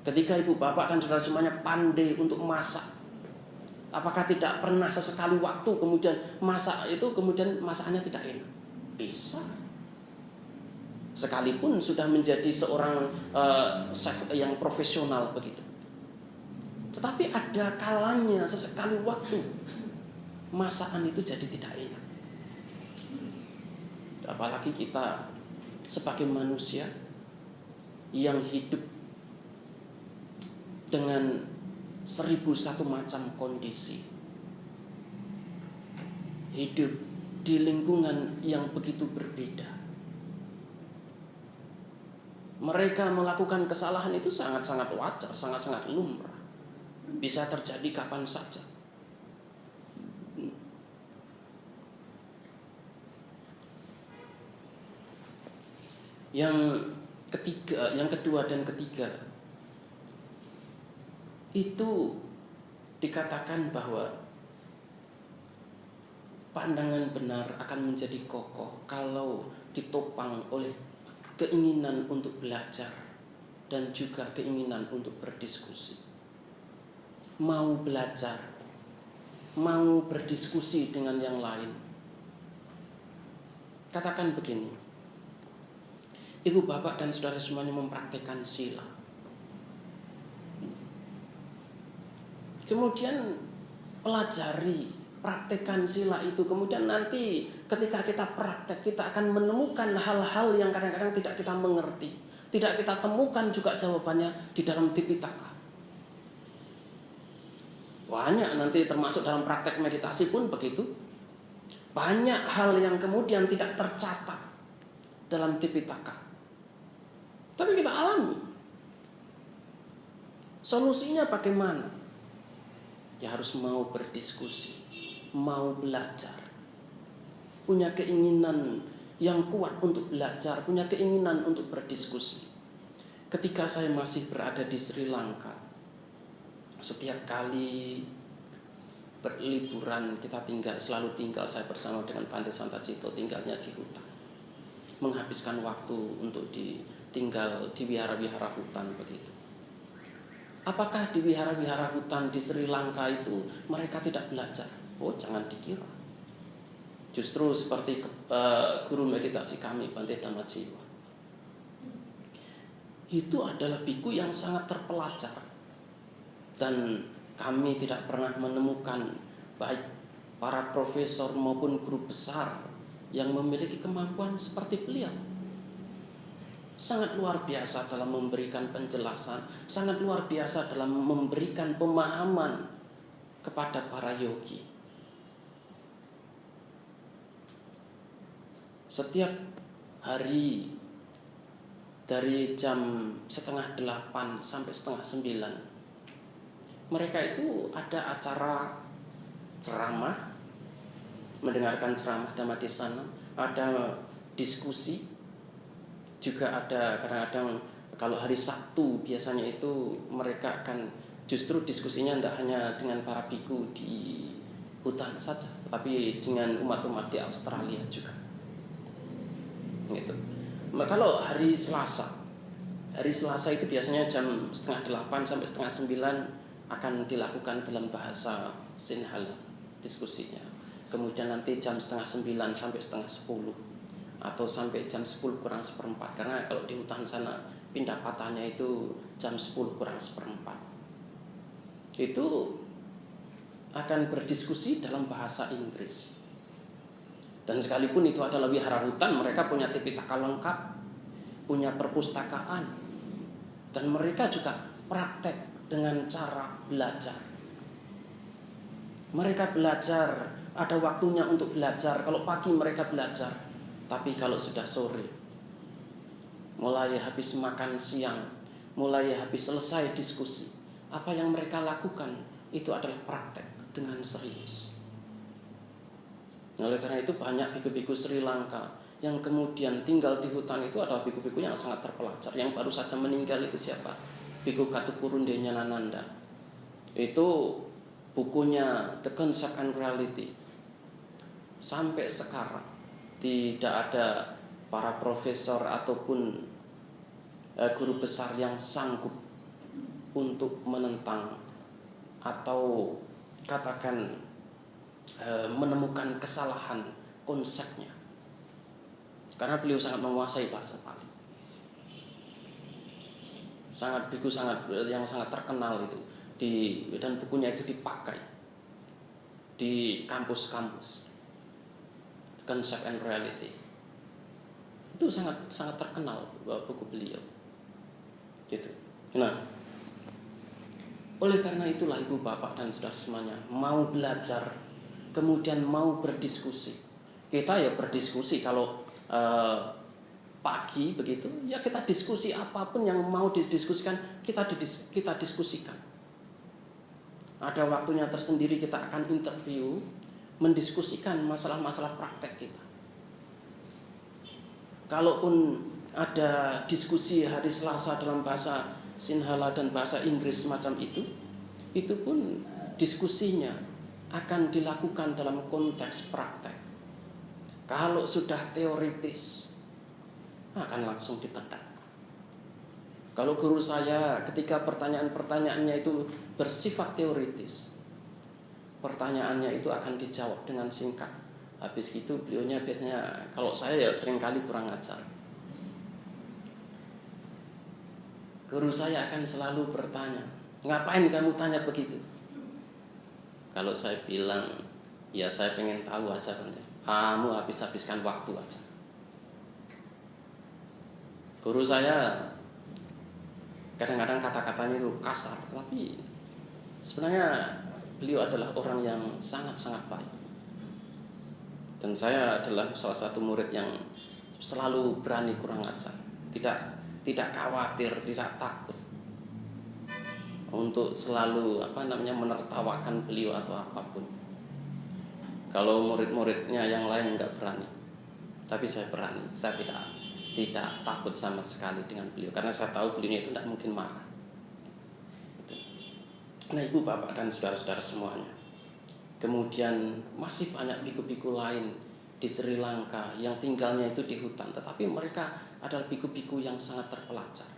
Ketika ibu bapak dan saudara semuanya pandai untuk masak, apakah tidak pernah sesekali waktu kemudian masak itu kemudian masakannya tidak enak? Bisa. Sekalipun sudah menjadi seorang chef yang profesional begitu. Tetapi ada kalanya sesekali waktu masakan itu jadi tidak enak. Apalagi kita sebagai manusia yang hidup dengan 1001 macam kondisi, hidup di lingkungan yang begitu berbeda. Mereka melakukan kesalahan itu sangat-sangat wajar, sangat-sangat lumrah, bisa terjadi kapan saja. Yang kedua dan ketiga itu dikatakan bahwa pandangan benar akan menjadi kokoh kalau ditopang oleh keinginan untuk belajar dan juga keinginan untuk berdiskusi. Mau belajar, mau berdiskusi dengan yang lain. Katakan begini, ibu bapak dan saudara semuanya mempraktikkan sila, kemudian pelajari, praktekkan sila itu. Kemudian nanti ketika kita praktek, kita akan menemukan hal-hal yang kadang-kadang tidak kita mengerti, tidak kita temukan juga jawabannya di dalam Tipitaka. Banyak nanti termasuk dalam praktek meditasi pun begitu. Banyak hal yang kemudian tidak tercatat dalam Tipitaka, tapi kita alami. Solusinya bagaimana? Ya harus mau berdiskusi, mau belajar, punya keinginan yang kuat untuk belajar, punya keinginan untuk berdiskusi. Ketika saya masih berada di Sri Lanka, setiap kali berliburan kita selalu tinggal, saya bersama dengan Bante Santacito tinggalnya di hutan, menghabiskan waktu untuk tinggal di wihara-wihara hutan begitu. Apakah di wihara-wihara hutan di Sri Lanka itu mereka tidak belajar? Oh, jangan dikira. Justru seperti guru meditasi kami, Bante Dhammajiwa, itu adalah biku yang sangat terpelajar. Dan kami tidak pernah menemukan baik para profesor maupun guru besar yang memiliki kemampuan seperti beliau. Sangat luar biasa dalam memberikan penjelasan, sangat luar biasa dalam memberikan pemahaman kepada para yogi. Setiap hari dari jam 7:30 sampai 8:30 mereka itu ada acara ceramah, mendengarkan ceramah Dhammadesana, ada diskusi. Juga ada kadang-kadang kalau hari Sabtu biasanya itu mereka akan Justru diskusinya tidak hanya dengan para biku di hutan saja, tetapi dengan umat-umat di Australia juga. Gitu. Kalau hari Selasa itu biasanya jam 7:30 sampai 8:30 akan dilakukan dalam bahasa Sinhala diskusinya. Kemudian nanti jam 8:30 sampai 9:30 atau sampai jam 10:45, karena kalau di hutan sana pindah patahnya itu jam 10:45. Itu akan berdiskusi dalam bahasa Inggris. Dan sekalipun itu adalah wihara hutan, mereka punya Tipitaka lengkap, punya perpustakaan, dan mereka juga praktek dengan cara belajar. Mereka belajar, ada waktunya untuk belajar. Kalau pagi mereka belajar, tapi kalau sudah sore, mulai habis makan siang, mulai habis selesai diskusi, apa yang mereka lakukan itu adalah praktek dengan serius. Oleh karena itu banyak biku-biku Sri Lanka yang kemudian tinggal di hutan itu adalah biku-biku yang sangat terpelajar. Yang baru saja meninggal itu siapa? Biku Katukurunde Nyanananda. Itu bukunya The Concept and Reality. Sampai sekarang tidak ada para profesor ataupun guru besar yang sanggup untuk menentang atau katakan menemukan kesalahan konsepnya, karena beliau sangat menguasai bahasa Pali. Yang sangat terkenal itu dan bukunya itu dipakai di kampus-kampus. Concept and Reality itu sangat terkenal buku beliau. Gitu. Nah, oleh karena itulah ibu bapak dan saudara semuanya, mau belajar kemudian mau berdiskusi. Kita ya berdiskusi kalau pagi begitu, ya kita diskusi apapun yang mau didiskusikan, kita diskusikan. Ada waktunya tersendiri kita akan interview, mendiskusikan masalah-masalah praktek kita. Kalaupun ada diskusi hari Selasa dalam bahasa Sinhala dan bahasa Inggris semacam itu pun diskusinya akan dilakukan dalam konteks praktek. Kalau sudah teoritis, akan langsung ditendang. Kalau guru saya ketika pertanyaan-pertanyaannya itu bersifat teoritis, pertanyaannya itu akan dijawab dengan singkat. Habis itu beliaunya biasanya, kalau saya ya seringkali kurang ajar. Guru saya akan selalu bertanya, ngapain kamu tanya begitu? Kalau saya bilang, ya saya pengen tahu aja, kamu habiskan waktu aja. Guru saya kadang-kadang kata-katanya itu kasar, tapi sebenarnya beliau adalah orang yang sangat-sangat baik. Dan saya adalah salah satu murid yang selalu berani kurang ajar, tidak khawatir, tidak takut untuk selalu menertawakan beliau atau apapun. Kalau murid-muridnya yang lain enggak berani, tapi saya berani. Saya tidak takut sama sekali dengan beliau, karena saya tahu beliau itu tidak mungkin marah. Nah, ibu bapak dan saudara-saudara semuanya, kemudian masih banyak biku-biku lain di Sri Lanka yang tinggalnya itu di hutan, tetapi mereka adalah biku-biku yang sangat terpelajar,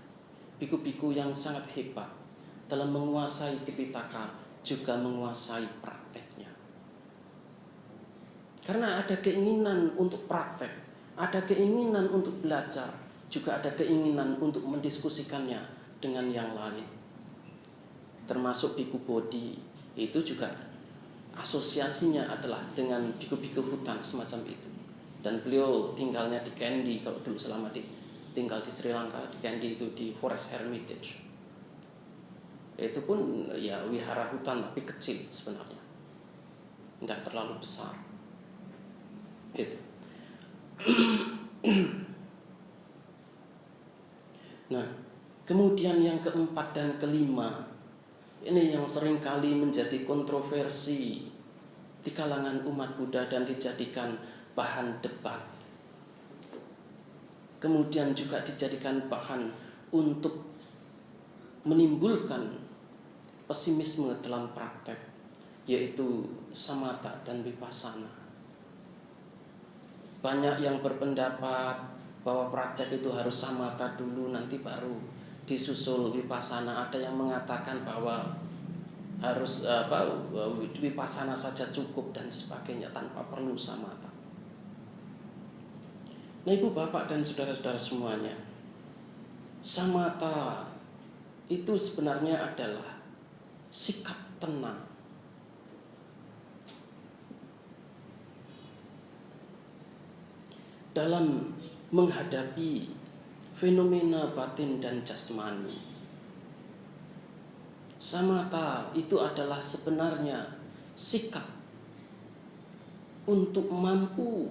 biku-biku yang sangat hebat dalam menguasai Tipitaka, juga menguasai prakteknya. Karena ada keinginan untuk praktek, ada keinginan untuk belajar, juga ada keinginan untuk mendiskusikannya dengan yang lain. Termasuk biku Bodhi itu juga asosiasinya adalah dengan biku-biku hutan semacam itu. Dan beliau tinggalnya di Kandy, kalau dulu selama tinggal di Sri Lanka, di Kandy itu di Forest Hermitage. Itu pun ya wihara hutan tapi kecil sebenarnya, tidak terlalu besar. Itu. Nah, kemudian yang keempat dan kelima, ini yang seringkali menjadi kontroversi di kalangan umat Buddha dan dijadikan bahan debat. Kemudian juga dijadikan bahan untuk menimbulkan pesimisme dalam praktek, yaitu samatha dan vipassana. Banyak yang berpendapat bahwa praktek itu harus samatha dulu, nanti baru disusul vipassana. Ada yang mengatakan bahwa harus vipassana saja cukup dan sebagainya tanpa perlu samatha. Nah, ibu bapak dan saudara-saudara semuanya, samatha itu sebenarnya adalah sikap tenang. Dalam menghadapi fenomena batin dan jasmani. Samatha itu adalah sebenarnya sikap untuk mampu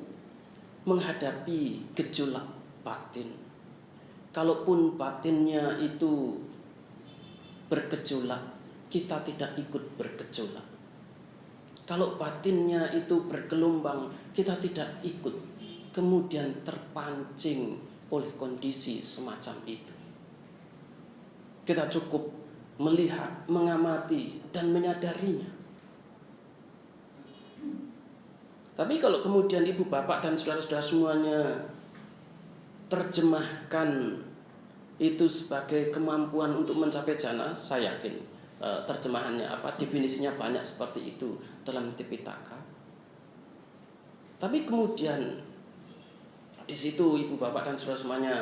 menghadapi gejolak batin. Kalaupun batinnya itu bergejolak, kita tidak ikut bergejolak. Kalau batinnya itu bergelombang, kita tidak ikut kemudian terpancing oleh kondisi semacam itu. Kita cukup melihat, mengamati, dan menyadarinya. Tapi kalau kemudian ibu bapak dan saudara-saudara semuanya terjemahkan itu sebagai kemampuan untuk mencapai jana, saya yakin terjemahannya definisinya banyak seperti itu dalam Tipitaka. Tapi kemudian di situ ibu bapak dan saudara semuanya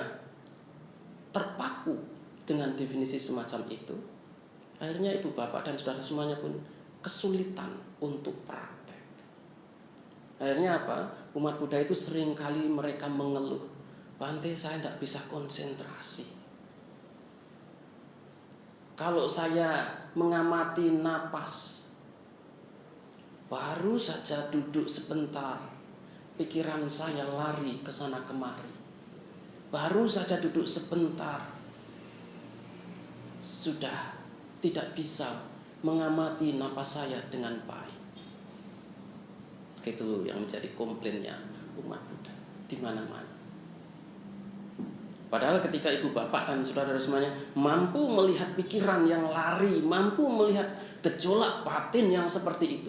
terpaku dengan definisi semacam itu. Akhirnya ibu bapak dan saudara semuanya pun kesulitan untuk praktek. Akhirnya umat Buddha itu sering kali mereka mengeluh, Bante, saya tidak bisa konsentrasi. Kalau saya mengamati napas, baru saja duduk sebentar, pikiran saya lari ke sana kemari. Baru saja duduk sebentar, sudah tidak bisa mengamati napas saya dengan baik. Itu yang menjadi komplainnya umat Buddha di mana-mana. Padahal ketika ibu bapak dan saudara semuanya mampu melihat pikiran yang lari, mampu melihat gejolak batin yang seperti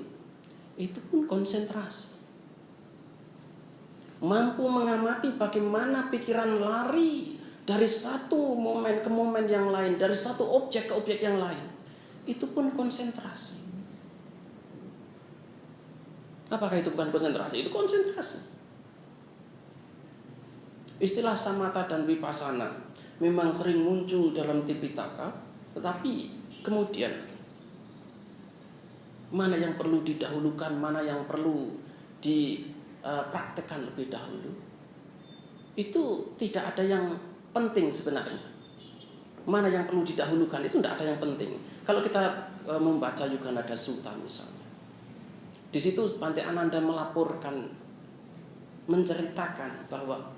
itu pun konsentrasi. Mampu mengamati bagaimana pikiran lari dari satu momen ke momen yang lain, dari satu objek ke objek yang lain. Itu pun konsentrasi. Apakah itu bukan konsentrasi? Itu konsentrasi. Istilah samatha dan vipassana memang sering muncul dalam Tipitaka, tetapi kemudian mana yang perlu didahulukan, mana yang perlu dipraktekkan lebih dahulu, itu tidak ada yang penting sebenarnya. Mana yang perlu didahulukan itu tidak ada yang penting. Kalau kita membaca Yoganada Sutta misalnya, di situ Bhante Ananda melaporkan, menceritakan bahwa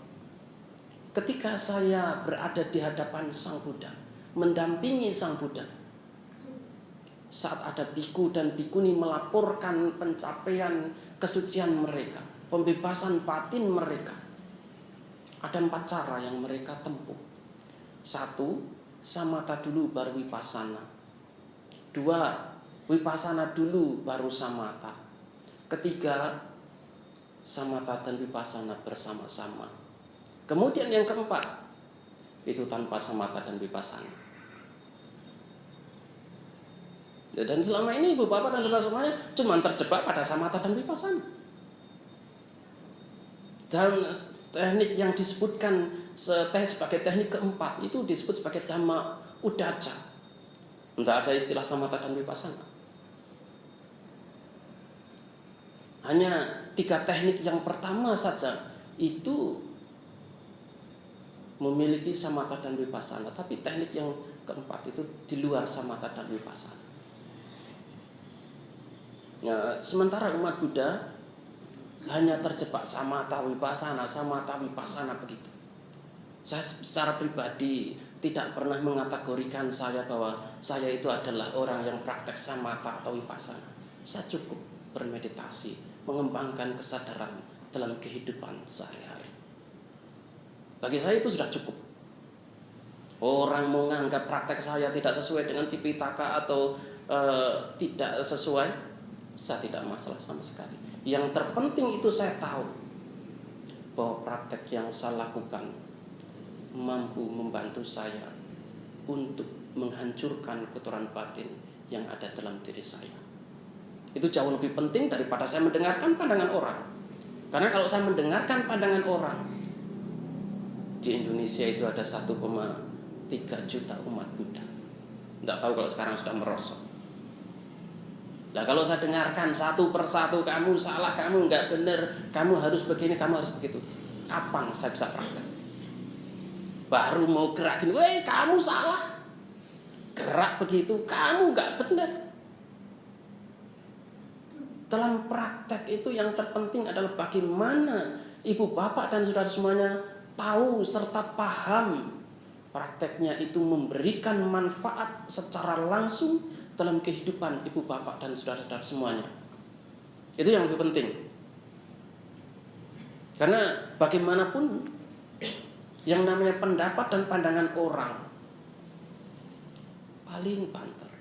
ketika saya berada di hadapan Sang Buddha, mendampingi Sang Buddha, saat ada biku dan bikuni melaporkan pencapaian kesucian mereka, pembebasan batin mereka, ada 4 cara yang mereka tempuh. 1, samatha dulu baru vipassana. 2, vipassana dulu baru samatha. 3, samatha dan vipassana bersama-sama. Kemudian yang keempat, itu tanpa samatha dan vipassana. Dan selama ini ibu bapak dan saudara semuanya cuma terjebak pada samatha dan vipassana. Dan teknik yang disebutkan sebagai teknik keempat itu disebut sebagai dhamma udaca. Tidak ada istilah samatha dan vipassana. Hanya 3 teknik yang pertama saja itu memiliki samatha dan vipassana, tapi teknik yang keempat itu di luar samatha dan vipassana. Nah, sementara umat Buddha hanya terjebak samatha vipassana begitu. Saya secara pribadi tidak pernah mengategorikan saya bahwa saya itu adalah orang yang praktek samatha atau vipassana. Saya cukup bermeditasi, mengembangkan kesadaran dalam kehidupan sehari-hari. Bagi saya itu sudah cukup. Orang menganggap praktek saya tidak sesuai dengan Tipitaka atau tidak sesuai, saya tidak masalah sama sekali. Yang terpenting itu saya tahu bahwa praktek yang saya lakukan mampu membantu saya untuk menghancurkan kotoran batin yang ada dalam diri saya. Itu jauh lebih penting daripada saya mendengarkan pandangan orang. Karena kalau saya mendengarkan pandangan orang, di Indonesia itu ada 1,3 juta umat Buddha. Tidak tahu kalau sekarang sudah merosot. Nah, kalau saya dengarkan satu persatu, kamu salah, kamu nggak benar, kamu harus begini, kamu harus begitu. Kapan saya bisa praktek? Baru mau gerakin, weh kamu salah. Gerak begitu, kamu nggak benar. Dalam praktek itu yang terpenting adalah bagaimana ibu bapak dan saudara semuanya tahu serta paham prakteknya itu memberikan manfaat secara langsung dalam kehidupan ibu bapak dan saudara-saudara semuanya. Itu yang lebih penting. Karena bagaimanapun yang namanya pendapat dan pandangan orang paling banter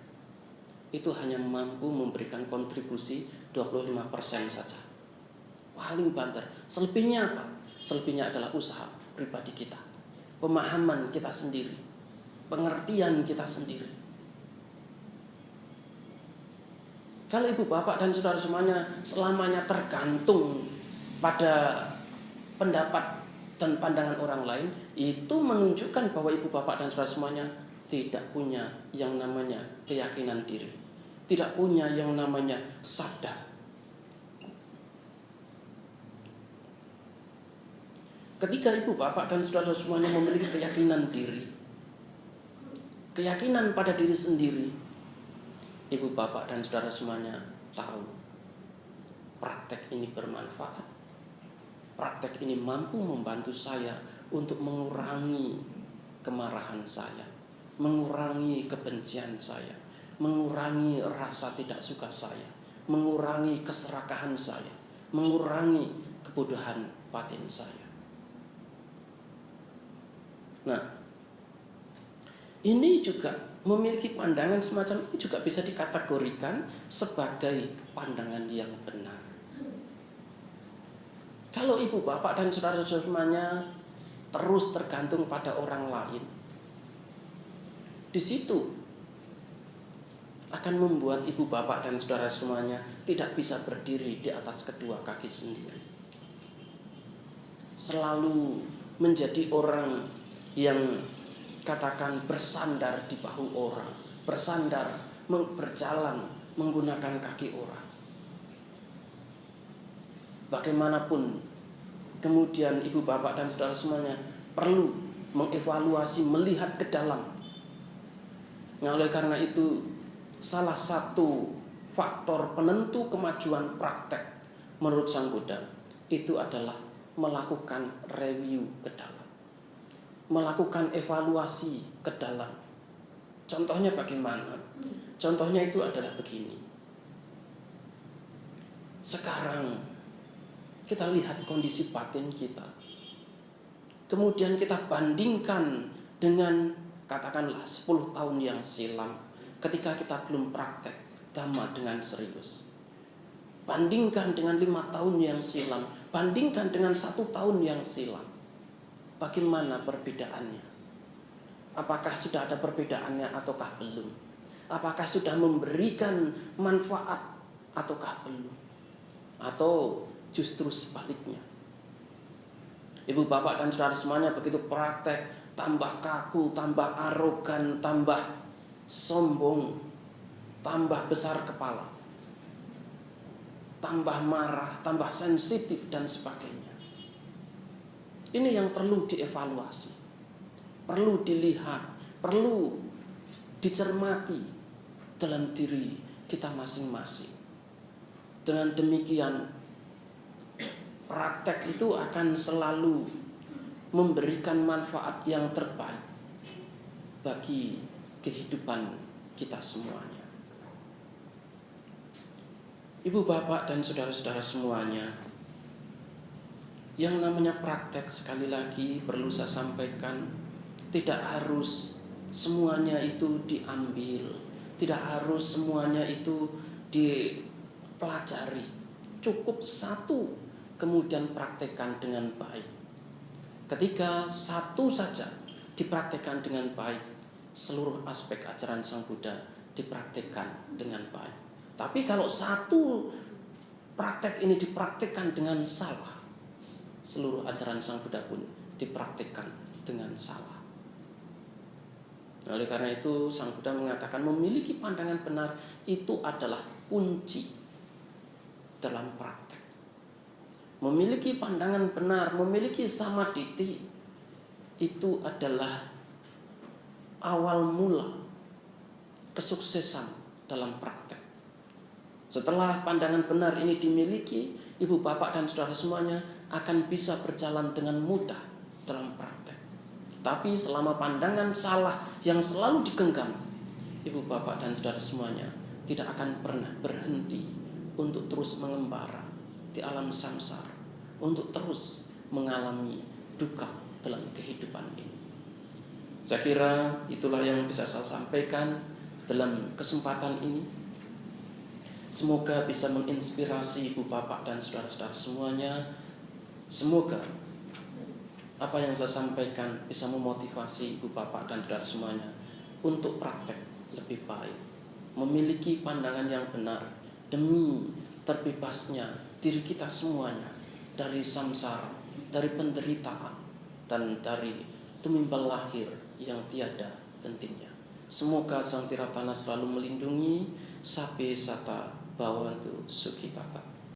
itu hanya mampu memberikan kontribusi 25% saja. Paling banter. Selebihnya apa? Selebihnya adalah usaha pribadi kita, pemahaman kita sendiri, pengertian kita sendiri. Kalau ibu bapak dan saudara semuanya selamanya tergantung pada pendapat dan pandangan orang lain, itu menunjukkan bahwa ibu bapak dan saudara semuanya tidak punya yang namanya keyakinan diri, tidak punya yang namanya sadar. Ketika ibu bapak dan saudara semuanya memiliki keyakinan diri, keyakinan pada diri sendiri, ibu bapak dan saudara semuanya tahu praktek ini bermanfaat. Praktek ini mampu membantu saya untuk mengurangi kemarahan saya, mengurangi kebencian saya, mengurangi rasa tidak suka saya, mengurangi keserakahan saya, mengurangi kebodohan batin saya. Nah, ini juga memiliki pandangan semacam ini juga bisa dikategorikan sebagai pandangan yang benar. Kalau ibu bapak dan saudara-saudara semuanya terus tergantung pada orang lain, di situ akan membuat ibu bapak dan saudara semuanya tidak bisa berdiri di atas kedua kaki sendiri. Selalu menjadi orang yang katakan bersandar di bahu orang, bersandar berjalan menggunakan kaki orang. Bagaimanapun kemudian ibu bapak dan saudara semuanya perlu mengevaluasi, melihat ke dalam. Nah, oleh karena itu salah satu faktor penentu kemajuan praktek menurut Sang Buddha itu adalah melakukan review ke dalam, melakukan evaluasi ke dalam. Contohnya bagaimana? Contohnya itu adalah begini. Sekarang kita lihat kondisi batin kita, kemudian kita bandingkan dengan katakanlah 10 tahun yang silam, ketika kita belum praktek Dhamma dengan serius. Bandingkan dengan 5 tahun yang silam, bandingkan dengan 1 tahun yang silam. Bagaimana perbedaannya? Apakah sudah ada perbedaannya ataukah belum? Apakah sudah memberikan manfaat ataukah belum? Atau justru sebaliknya? Ibu bapak dan saudara semuanya begitu praktek, tambah kaku, tambah arogan, tambah sombong, tambah besar kepala, tambah marah, tambah sensitif dan sebagainya. Ini yang perlu dievaluasi, perlu dilihat, perlu dicermati dalam diri kita masing-masing. Dengan demikian praktek itu akan selalu memberikan manfaat yang terbaik bagi kehidupan kita semuanya. Ibu bapak dan saudara-saudara semuanya, yang namanya praktek sekali lagi perlu saya sampaikan, tidak harus semuanya itu diambil Tidak harus semuanya itu dipelajari. Cukup satu, kemudian praktekkan dengan baik. Ketika satu saja dipraktekkan dengan baik, seluruh aspek ajaran Sang Buddha dipraktekkan dengan baik. Tapi kalau satu praktek ini dipraktekkan dengan salah, seluruh ajaran Sang Buddha pun dipraktekkan dengan salah. Oleh karena itu Sang Buddha mengatakan memiliki pandangan benar itu adalah kunci dalam praktek. Memiliki pandangan benar, memiliki samaditi itu adalah awal mula kesuksesan dalam praktek. Setelah pandangan benar ini dimiliki, ibu bapak dan saudara semuanya akan bisa berjalan dengan mudah dalam praktek. Tapi selama pandangan salah yang selalu digenggam, ibu bapak dan saudara semuanya tidak akan pernah berhenti untuk terus mengembara di alam samsara, untuk terus mengalami duka dalam kehidupan ini. Saya kira itulah yang bisa saya sampaikan dalam kesempatan ini. Semoga bisa menginspirasi ibu bapak dan saudara-saudara semuanya. Semoga apa yang saya sampaikan bisa memotivasi ibu bapak dan saudara semuanya untuk praktek lebih baik, memiliki pandangan yang benar demi terbebasnya diri kita semuanya dari samsara, dari penderitaan, dan dari tumimbal lahir yang tiada hentinya. Semoga Sang Tiratana selalu melindungi. Sabe sata bhavantu sukhitata.